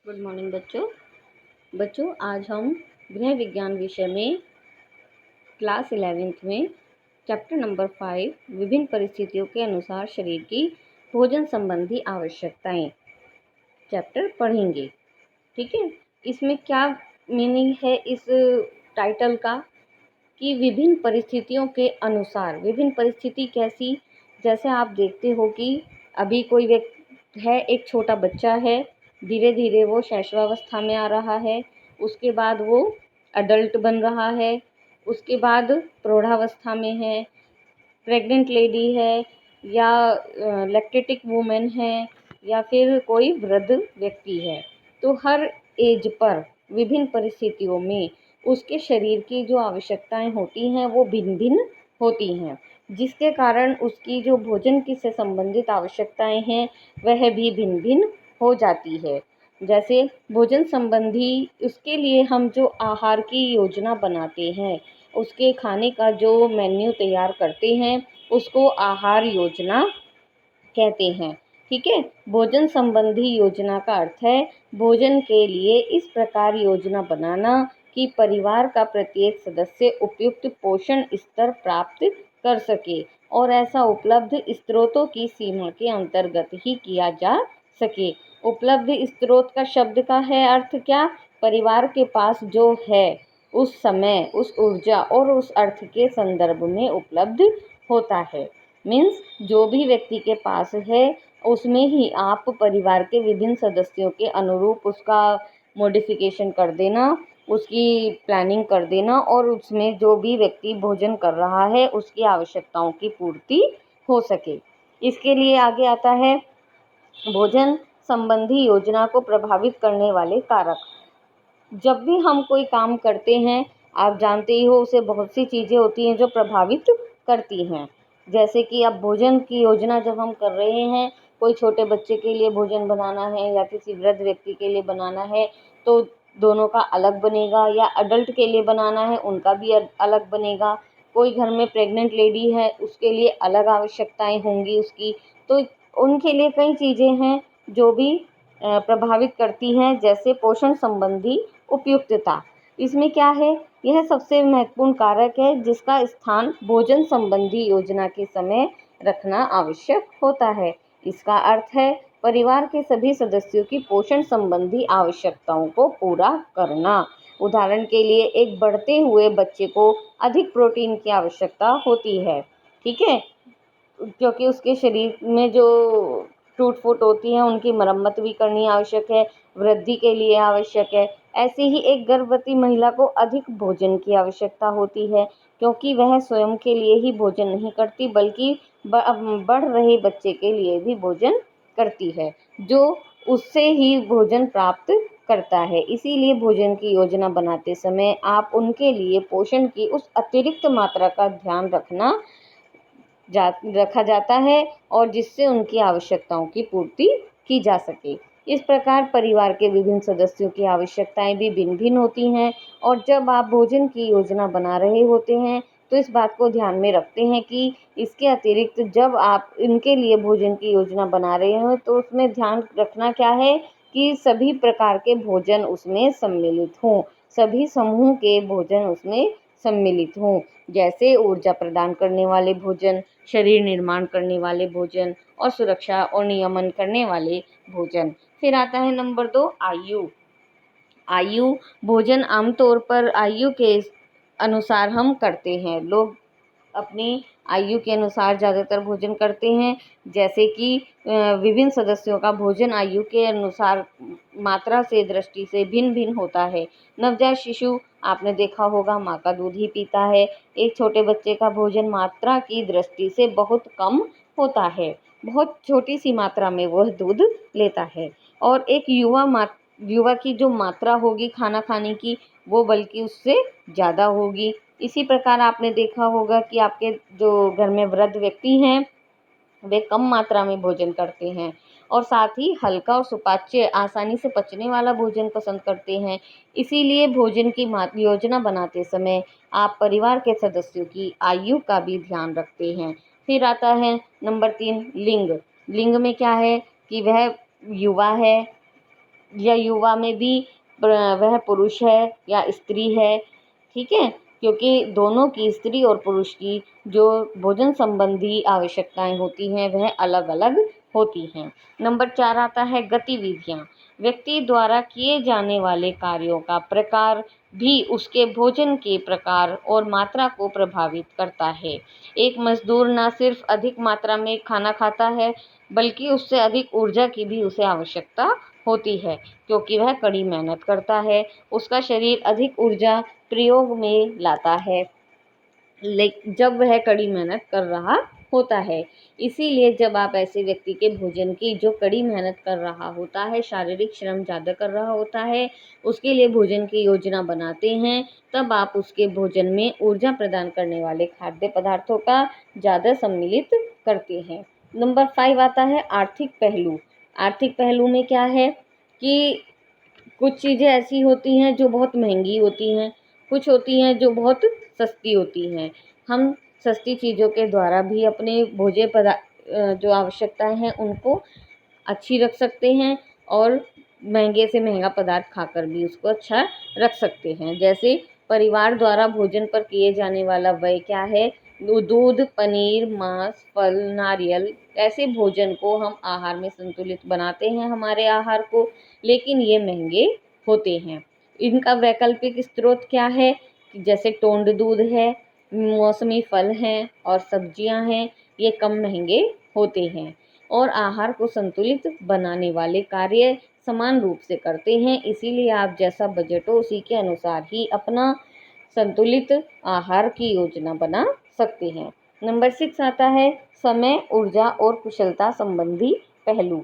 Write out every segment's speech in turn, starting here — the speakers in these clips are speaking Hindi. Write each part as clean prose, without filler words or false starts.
गुड मॉर्निंग बच्चों आज हम गृह विज्ञान विषय में क्लास 11th में चैप्टर नंबर 5 विभिन्न परिस्थितियों के अनुसार शरीर की भोजन संबंधी आवश्यकताएं चैप्टर पढ़ेंगे। ठीक है, इसमें क्या मीनिंग है इस टाइटल का कि विभिन्न परिस्थितियों के अनुसार। विभिन्न परिस्थिति कैसी? जैसे आप देखते हो कि अभी कोई व्यक्ति है, एक छोटा बच्चा है, धीरे धीरे वो शैशवावस्था में आ रहा है, उसके बाद वो अडल्ट बन रहा है, उसके बाद प्रौढ़ावस्था में है, प्रेग्नेंट लेडी है या लैक्टेटिक वूमेन है या फिर कोई वृद्ध व्यक्ति है। तो हर एज पर विभिन्न परिस्थितियों में उसके शरीर की जो आवश्यकताएं होती हैं वो भिन्न भिन्न होती हैं, जिसके कारण उसकी जो भोजन की से संबंधित आवश्यकताएं हैं वह भी भिन्न भिन्न हो जाती है। जैसे भोजन संबंधी उसके लिए हम जो आहार की योजना बनाते हैं, उसके खाने का जो मेन्यू तैयार करते हैं उसको आहार योजना कहते हैं। ठीक है, भोजन संबंधी योजना का अर्थ है भोजन के लिए इस प्रकार योजना बनाना कि परिवार का प्रत्येक सदस्य उपयुक्त पोषण स्तर प्राप्त कर सके और ऐसा उपलब्ध स्रोतों की सीमा के अंतर्गत ही किया जा सके। उपलब्ध स्रोत का शब्द का है अर्थ क्या? परिवार के पास जो है उस समय, उस ऊर्जा और उस अर्थ के संदर्भ में उपलब्ध होता है। मीन्स जो भी व्यक्ति के पास है उसमें ही आप परिवार के विभिन्न सदस्यों के अनुरूप उसका मॉडिफिकेशन कर देना, उसकी प्लानिंग कर देना और उसमें जो भी व्यक्ति भोजन कर रहा है उसकी आवश्यकताओं की पूर्ति हो सके। इसके लिए आगे आता है भोजन संबंधी योजना को प्रभावित करने वाले कारक। जब भी हम कोई काम करते हैं, आप जानते ही हो, उसे बहुत सी चीज़ें होती हैं जो प्रभावित करती हैं। जैसे कि अब भोजन की योजना जब हम कर रहे हैं, कोई छोटे बच्चे के लिए भोजन बनाना है या किसी वृद्ध व्यक्ति के लिए बनाना है तो दोनों का अलग बनेगा, या अडल्ट के लिए बनाना है उनका भी अलग बनेगा। कोई घर में प्रेग्नेंट लेडी है उसके लिए अलग आवश्यकताएं होंगी उसकी, तो उनके लिए कई चीज़ें हैं जो भी प्रभावित करती हैं। जैसे पोषण संबंधी उपयुक्तता, इसमें क्या है? यह सबसे महत्वपूर्ण कारक है जिसका स्थान भोजन संबंधी योजना के समय रखना आवश्यक होता है। इसका अर्थ है परिवार के सभी सदस्यों की पोषण संबंधी आवश्यकताओं को पूरा करना। उदाहरण के लिए एक बढ़ते हुए बच्चे को अधिक प्रोटीन की आवश्यकता होती है, ठीक है, क्योंकि उसके शरीर में जो टूट फूट होती है उनकी मरम्मत भी करनी आवश्यक है, वृद्धि के लिए आवश्यक है। ऐसे ही एक गर्भवती महिला को अधिक भोजन की आवश्यकता होती है क्योंकि वह स्वयं के लिए ही भोजन नहीं करती बल्कि बढ़ रहे बच्चे के लिए भी भोजन करती है, जो उससे ही भोजन प्राप्त करता है। इसीलिए भोजन की योजना बनाते समय आप उनके लिए पोषण की उस अतिरिक्त मात्रा का ध्यान रखा जाता है और जिससे उनकी आवश्यकताओं की पूर्ति की जा सके। इस प्रकार परिवार के विभिन्न सदस्यों की आवश्यकताएं भी भिन्न भिन्न होती हैं और जब आप भोजन की योजना बना रहे होते हैं तो इस बात को ध्यान में रखते हैं कि इसके अतिरिक्त जब आप इनके लिए भोजन की योजना बना रहे हो तो उसमें ध्यान रखना क्या है कि सभी प्रकार के भोजन उसमें सम्मिलित हों, सभी समूह के भोजन उसमें सम्मिलित हों। जैसे ऊर्जा प्रदान करने वाले भोजन, शरीर निर्माण करने वाले भोजन और सुरक्षा और नियमन करने वाले भोजन। फिर आता है नंबर 2 आयु। भोजन आमतौर पर आयु के अनुसार हम करते हैं। लोग अपनी आयु के अनुसार ज़्यादातर भोजन करते हैं। जैसे कि विभिन्न सदस्यों का भोजन आयु के अनुसार मात्रा से दृष्टि से भिन्न भिन्न होता है। नवजात शिशु आपने देखा होगा माँ का दूध ही पीता है। एक छोटे बच्चे का भोजन मात्रा की दृष्टि से बहुत कम होता है, बहुत छोटी सी मात्रा में वह दूध लेता है। और एक युवा की जो मात्रा होगी खाना खाने की वो बल्कि उससे ज़्यादा होगी। इसी प्रकार आपने देखा होगा कि आपके जो घर में वृद्ध व्यक्ति हैं वे कम मात्रा में भोजन करते हैं और साथ ही हल्का और सुपाच्य आसानी से पचने वाला भोजन पसंद करते हैं। इसीलिए भोजन की योजना बनाते समय आप परिवार के सदस्यों की आयु का भी ध्यान रखते हैं। फिर आता है नंबर 3 लिंग। लिंग में क्या है कि वह युवा है, या युवा में भी वह पुरुष है या स्त्री है, ठीक है, क्योंकि दोनों की, स्त्री और पुरुष की, जो भोजन संबंधी आवश्यकताएं होती हैं वह अलग अलग होती हैं। नंबर 4 आता है गतिविधियाँ। व्यक्ति द्वारा किए जाने वाले कार्यों का प्रकार भी उसके भोजन के प्रकार और मात्रा को प्रभावित करता है। एक मजदूर न सिर्फ अधिक मात्रा में खाना खाता है, बल्कि उससे अधिक ऊर्जा की भी उसे आवश्यकता होती है, क्योंकि वह कड़ी मेहनत करता है। उसका शरीर अधिक ऊर्जा प्रयोग में लाता है जब वह कड़ी मेहनत कर रहा होता है। इसीलिए जब आप ऐसे व्यक्ति के भोजन की, जो कड़ी मेहनत कर रहा होता है, शारीरिक श्रम ज़्यादा कर रहा होता है, उसके लिए भोजन की योजना बनाते हैं, तब आप उसके भोजन में ऊर्जा प्रदान करने वाले खाद्य पदार्थों का ज़्यादा सम्मिलित करते हैं। नंबर 5 आता है आर्थिक पहलू। आर्थिक पहलू में क्या है कि कुछ चीज़ें ऐसी होती हैं जो बहुत महंगी होती हैं, कुछ होती हैं जो बहुत सस्ती होती हैं। हम सस्ती चीज़ों के द्वारा भी अपने जो आवश्यकताएं हैं उनको अच्छी रख सकते हैं, और महंगे से महंगा पदार्थ खाकर भी उसको अच्छा रख सकते हैं। जैसे परिवार द्वारा भोजन पर किए जाने वाला व्यय क्या है, दूध, पनीर, मांस, फल, नारियल, ऐसे भोजन को हम आहार में संतुलित बनाते हैं हमारे आहार को, लेकिन ये महंगे होते हैं। इनका वैकल्पिक स्रोत क्या है, जैसे टोंड दूध है, मौसमी फल हैं और सब्जियां हैं, ये कम महंगे होते हैं और आहार को संतुलित बनाने वाले कार्य समान रूप से करते हैं। इसीलिए आप जैसा बजट हो उसी के अनुसार ही अपना संतुलित आहार की योजना बना सकते हैं। नंबर 6 आता है समय, ऊर्जा और कुशलता संबंधी पहलू।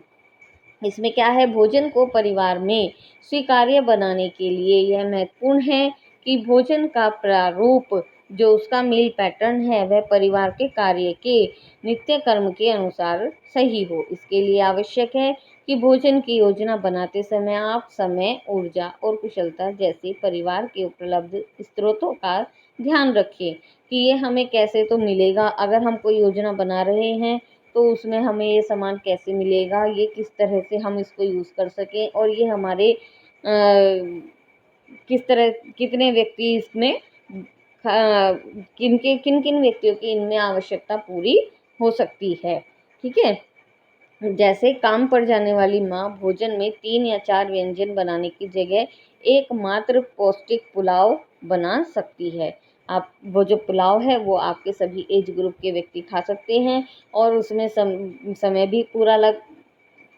इसमें क्या है, भोजन को परिवार में स्वीकार्य बनाने के लिए यह महत्वपूर्ण है कि भोजन का प्रारूप, जो उसका मील पैटर्न है, वह परिवार के कार्य के नित्य कर्म के अनुसार सही हो। इसके लिए आवश्यक है कि भोजन की योजना बनाते समय आप समय, ऊर्जा और कुशलता जैसे परिवार के उपलब्ध स्रोतों का ध्यान रखें कि ये हमें कैसे तो मिलेगा। अगर हम कोई योजना बना रहे हैं तो उसमें हमें ये सामान कैसे मिलेगा, ये किस तरह से हम इसको यूज़ कर सकें, और ये हमारे किस तरह, कितने व्यक्ति इसमें, किन किन व्यक्तियों की इनमें आवश्यकता पूरी हो सकती है, ठीक है। जैसे काम पर जाने वाली माँ भोजन में 3 या 4 व्यंजन बनाने की जगह एकमात्र पौष्टिक पुलाव बना सकती है। आप वो जो पुलाव है वो आपके सभी एज ग्रुप के व्यक्ति खा सकते हैं, और उसमें समय भी पूरा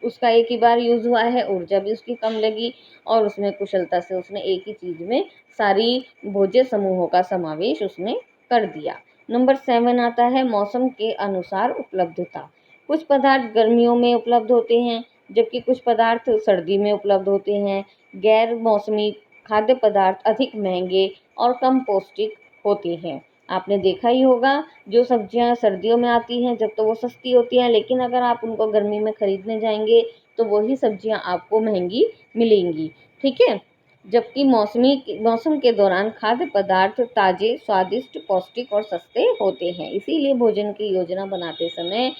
उसका एक ही बार यूज़ हुआ है, ऊर्जा भी उसकी कम लगी, और उसमें कुशलता से उसने एक ही चीज़ में सारी भोज्य समूहों का समावेश उसने कर दिया। नंबर 7 आता है मौसम के अनुसार उपलब्धता। कुछ पदार्थ गर्मियों में उपलब्ध होते हैं, जबकि कुछ पदार्थ सर्दी में उपलब्ध होते हैं। गैर मौसमी खाद्य पदार्थ अधिक महंगे और कम पौष्टिक होते हैं। आपने देखा ही होगा, जो सब्जियां सर्दियों में आती हैं जब तो वो सस्ती होती हैं, लेकिन अगर आप उनको गर्मी में खरीदने जाएंगे तो वही सब्जियां आपको महंगी मिलेंगी, ठीक है। जबकि मौसम के दौरान खाद्य पदार्थ ताज़े, स्वादिष्ट, पौष्टिक और सस्ते होते हैं। इसीलिए भोजन की योजना बनाते समय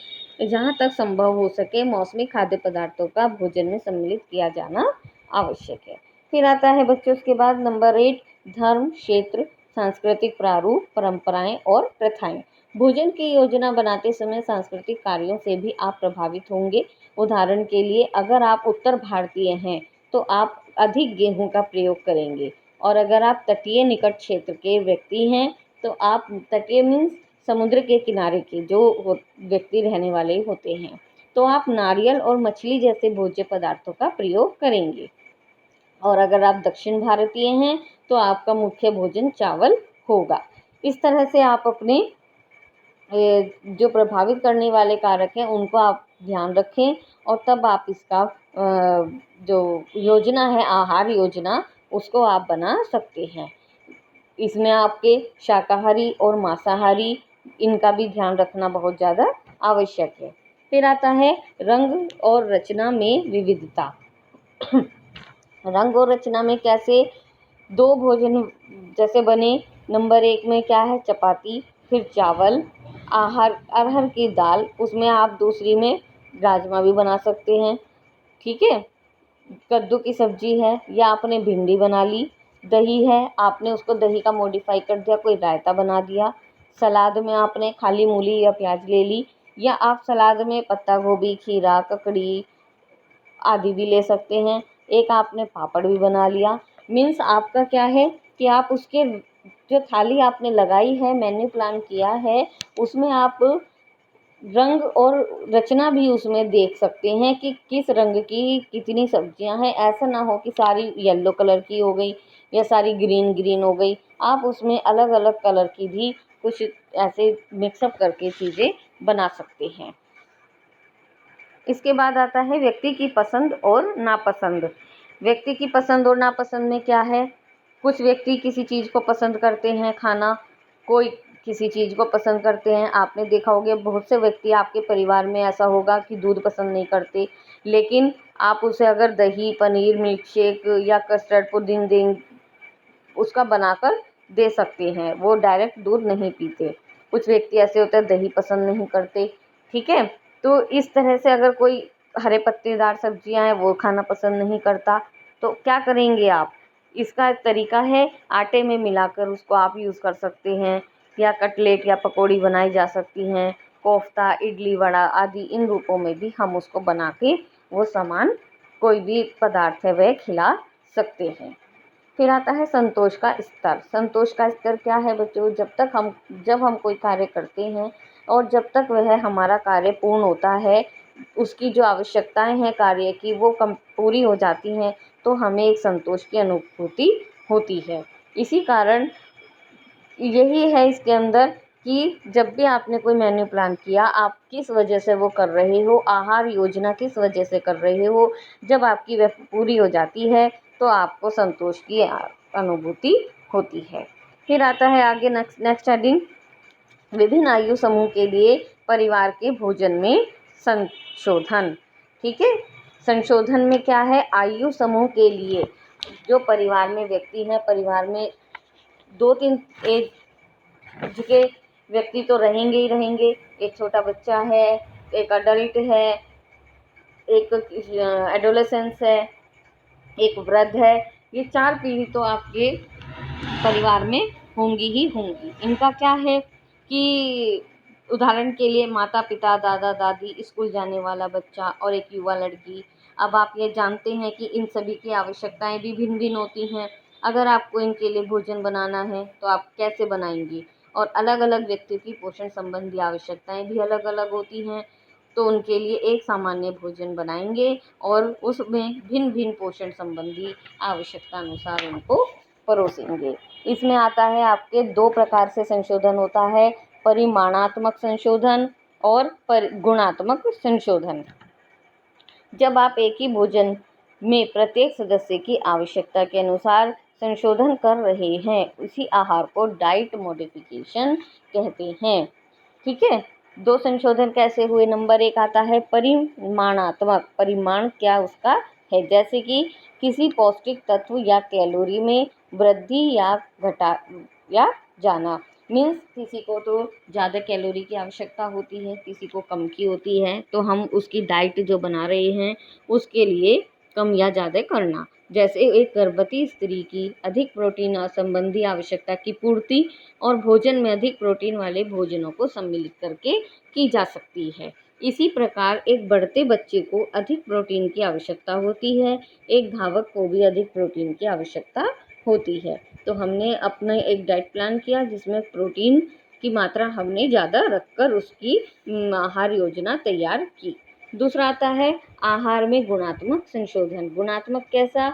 जहाँ तक संभव हो सके मौसमी खाद्य पदार्थों का भोजन में सम्मिलित किया जाना आवश्यक है। फिर आता है बच्चों उसके बाद नंबर 8 धर्म, क्षेत्र, सांस्कृतिक प्रारूप, परंपराएं और प्रथाएं। भोजन की योजना बनाते समय सांस्कृतिक कार्यों से भी आप प्रभावित होंगे। उदाहरण के लिए अगर आप उत्तर भारतीय हैं तो आप अधिक गेहूं का प्रयोग करेंगे, और अगर आप तटीय निकट क्षेत्र के व्यक्ति हैं तो आप, तटीय मीन्स समुद्र के किनारे के जो व्यक्ति रहने वाले होते हैं, तो आप नारियल और मछली जैसे भोज्य पदार्थों का प्रयोग करेंगे। और अगर आप दक्षिण भारतीय हैं तो आपका मुख्य भोजन चावल होगा। इस तरह से आप अपने जो प्रभावित करने वाले कारक हैं उनको आप ध्यान रखें, और तब आप इसका जो योजना है, आहार योजना, उसको आप बना सकते हैं। इसमें आपके शाकाहारी और मांसाहारी, इनका भी ध्यान रखना बहुत ज़्यादा आवश्यक है। फिर आता है रंग और रचना में विविधता। रंग और रचना में कैसे 2 भोजन जैसे बने। नंबर 1 में क्या है, चपाती, फिर चावल, अरहर की दाल, उसमें आप दूसरी में राजमा भी बना सकते हैं, ठीक है। कद्दू की सब्जी है या आपने भिंडी बना ली, दही है आपने उसको दही का मॉडिफाई कर दिया, कोई रायता बना दिया, सलाद में आपने खाली मूली या प्याज ले ली, या आप सलाद में पत्ता गोभी, खीरा, ककड़ी आदि भी ले सकते हैं, एक आपने पापड़ भी बना लिया। मीन्स आपका क्या है कि आप उसके जो थाली आपने लगाई है, मेन्यू प्लान किया है, उसमें आप रंग और रचना भी उसमें देख सकते हैं कि किस रंग की कितनी सब्जियां हैं। ऐसा ना हो कि सारी येलो कलर की हो गई या सारी ग्रीन ग्रीन हो गई। आप उसमें अलग अलग कलर की भी कुछ ऐसे मिक्सअप करके चीज़ें बना सकते हैं। इसके बाद आता है व्यक्ति की पसंद और नापसंद। व्यक्ति की पसंद और नापसंद में क्या है, कुछ व्यक्ति किसी चीज़ को पसंद करते हैं खाना, कोई किसी चीज़ को पसंद करते हैं। आपने देखा होगा बहुत से व्यक्ति आपके परिवार में ऐसा होगा कि दूध पसंद नहीं करते, लेकिन आप उसे अगर दही, पनीर, मिल्क शेक या कस्टर्ड पुडिंग दें उसका बनाकर दे सकते हैं। वो डायरेक्ट दूध नहीं पीते। कुछ व्यक्ति ऐसे होते हैं दही पसंद नहीं करते, ठीक है। तो इस तरह से अगर कोई हरे पत्तेदार सब्जियां हैं वो खाना पसंद नहीं करता, तो क्या करेंगे आप, इसका तरीका है आटे में मिलाकर उसको आप यूज़ कर सकते हैं, या कटलेट या पकौड़ी बनाई जा सकती हैं, कोफ्ता, इडली, वड़ा आदि इन रूपों में भी हम उसको बना के वो सामान कोई भी पदार्थ है वह खिला सकते हैं। फिर आता है संतोष का स्तर। संतोष का स्तर क्या है बच्चों, जब हम कोई कार्य करते हैं और जब तक वह हमारा कार्य पूर्ण होता है, उसकी जो आवश्यकताएं हैं कार्य की वो पूरी हो जाती हैं, तो हमें एक संतोष की अनुभूति होती है। इसी कारण यही है इसके अंदर कि जब भी आपने कोई मेन्यू प्लान किया, आप किस वजह से वो कर रहे हो, आहार योजना किस वजह से कर रहे हो, जब आपकी वह पूरी हो जाती है तो आपको संतोष की अनुभूति होती है। फिर आता है आगे नेक्स्ट हेडिंग, विभिन्न आयु समूह के लिए परिवार के भोजन में संशोधन। ठीक है, संशोधन में क्या है, आयु समूह के लिए जो परिवार में व्यक्ति हैं, परिवार में 2-3 एज के व्यक्ति तो रहेंगे ही रहेंगे। एक छोटा बच्चा है, एक अडल्ट है, एक एडोलेसेंस है, एक वृद्ध है। ये 4 पीढ़ी तो आपके परिवार में होंगी ही होंगी। इनका क्या है कि उदाहरण के लिए माता पिता, दादा दादी, स्कूल जाने वाला बच्चा और एक युवा लड़की। अब आप ये जानते हैं कि इन सभी की आवश्यकताएं भी भिन्न भिन्न होती हैं। अगर आपको इनके लिए भोजन बनाना है तो आप कैसे बनाएंगी, और अलग अलग व्यक्ति की पोषण संबंधी आवश्यकताएं भी अलग अलग होती हैं, तो उनके लिए एक सामान्य भोजन बनाएंगे और उसमें भिन्न भिन्न पोषण संबंधी आवश्यकता अनुसार उनको परोसेंगे। इसमें आता है आपके 2 प्रकार से संशोधन होता है, परिमाणात्मक संशोधन और गुणात्मक संशोधन। जब आप एक ही भोजन में प्रत्येक सदस्य की आवश्यकता के अनुसार संशोधन कर रहे हैं, उसी आहार को डाइट मॉडिफिकेशन कहते हैं। ठीक है, 2 संशोधन कैसे हुए। नंबर 1 आता है परिमाणात्मक। परिमाण क्या उसका है, जैसे कि किसी पौष्टिक तत्व या कैलोरी में वृद्धि या घटा या जाना। मीन्स किसी को तो ज़्यादा कैलोरी की आवश्यकता होती है, किसी को कम की होती है, तो हम उसकी डाइट जो बना रहे हैं उसके लिए कम या ज़्यादा करना। जैसे एक गर्भवती स्त्री की अधिक प्रोटीन संबंधी आवश्यकता की पूर्ति और भोजन में अधिक प्रोटीन वाले भोजनों को सम्मिलित करके की जा सकती है। इसी प्रकार एक बढ़ते बच्चे को अधिक प्रोटीन की आवश्यकता होती है, एक धावक को भी अधिक प्रोटीन की आवश्यकता होती है। तो हमने अपना एक डाइट प्लान किया जिसमें प्रोटीन की मात्रा हमने ज़्यादा रखकर उसकी आहार योजना तैयार की। दूसरा आता है आहार में गुणात्मक संशोधन। गुणात्मक कैसा,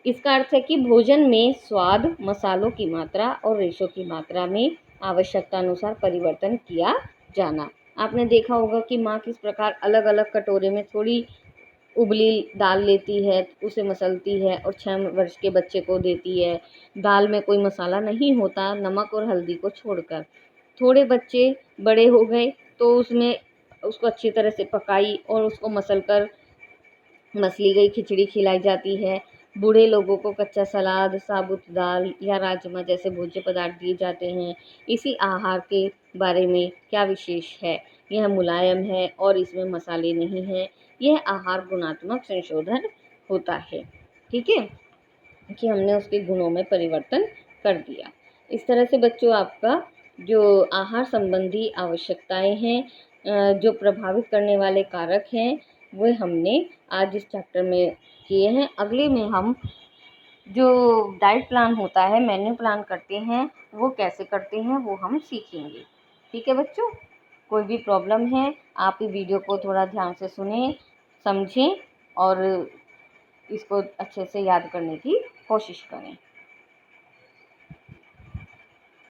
इसका अर्थ है कि भोजन में स्वाद, मसालों की मात्रा और रेशों की मात्रा में आवश्यकता अनुसार परिवर्तन किया जाना। आपने देखा होगा कि माँ किस प्रकार अलग अलग कटोरे में थोड़ी उबली दाल लेती है, उसे मसलती है और 6 वर्ष के बच्चे को देती है। दाल में कोई मसाला नहीं होता, नमक और हल्दी को छोड़कर। थोड़े बच्चे बड़े हो गए तो उसमें उसको अच्छी तरह से पकाई और उसको मसलकर मसली गई खिचड़ी खिलाई जाती है। बूढ़े लोगों को कच्चा सलाद, साबुत दाल या राजमा जैसे भोज्य पदार्थ दिए जाते हैं। इसी आहार के बारे में क्या विशेष है, यह मुलायम है और इसमें मसाले नहीं हैं। यह आहार गुणात्मक संशोधन होता है। ठीक है, कि हमने उसके गुणों में परिवर्तन कर दिया। इस तरह से बच्चों आपका जो आहार संबंधी आवश्यकताएं हैं, जो प्रभावित करने वाले कारक हैं, वो हमने आज इस चैप्टर में किए हैं। अगले में हम जो डाइट प्लान होता है, मेन्यू प्लान करते हैं, वो कैसे करते हैं वो हम सीखेंगे। ठीक है बच्चों, कोई भी प्रॉब्लम है आप इस वीडियो को थोड़ा ध्यान से सुनें, समझें और इसको अच्छे से याद करने की कोशिश करें।